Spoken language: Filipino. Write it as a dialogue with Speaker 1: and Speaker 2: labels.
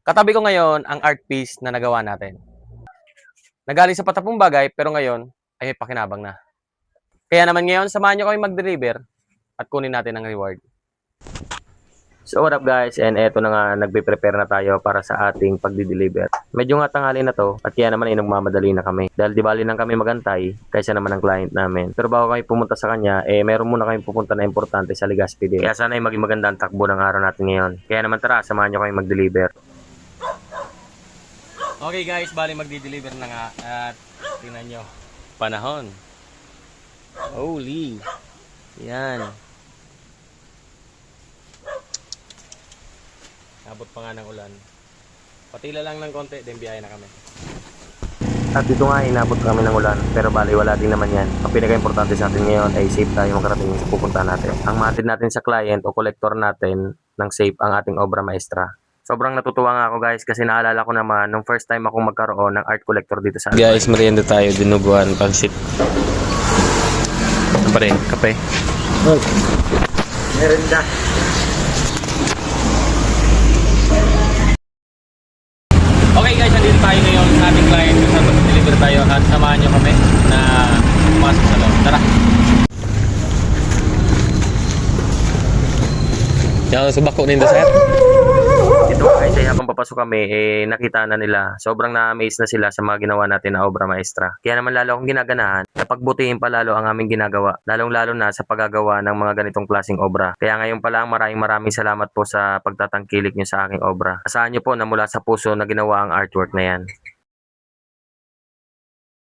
Speaker 1: Katabi ko ngayon ang art piece na nagawa natin. Nagaling sa patapong bagay pero ngayon ay may pakinabang na. Kaya naman ngayon samahan nyo kami mag-deliver at kunin natin ang reward. So what up guys, and eto na nga, nagbe-prepare na tayo para sa ating pagdi-deliver. Medyo nga tanghali na to at kaya naman ay nagmamadali na kami. Dahil di bali lang kami magantay kaysa naman ang client namin. Pero bago kami pumunta sa kanya, meron muna kami pupunta na importante sa Legazpi din. Kaya sana ay maging maganda ang takbo ng araw natin ngayon. Kaya naman tara, samahan nyo kami mag-deliver. Okay guys, bali magdi-deliver na nga at tingnan nyo. Panahon. Holy. Yan. Abot pa nga ng ulan. Patila lang ng konti, then biyahe na kami. At dito nga, inabot kami ng ulan, pero bali wala din naman yan. Ang pinaka-importante sa atin ngayon ay safe tayo makarating sa pupuntahan natin. Ang mahatid natin sa client o collector natin ng safe ang ating obra maestra. Sobrang natutuwa nga ako guys kasi naalala ko naman nung first time akong magkaroon ng art collector dito sa atin. Guys, merienda tayo, dinuguan, pansit. Ano pa rin? Kape? Merienda. Okay guys, nandito tayo ngayon sa ating client kung saan mag-deliver tayo at samahan nyo kami na pumasok sa loob. Tara! Yan, subako ninda sir. Ito guys, ay habang papasok kami, nakita na nila. Sobrang na-amaze na sila sa mga ginawa natin na obra maestra. Kaya naman lalo akong ginaganahan na pagbutihin pa lalo ang aming ginagawa. Lalong-lalo na sa paggagawa ng mga ganitong klaseng obra. Kaya ngayon pa lang maraming salamat po sa pagtatangkilik nyo sa aking obra. Asahan nyo po na mula sa puso na ginawa ang artwork na yan.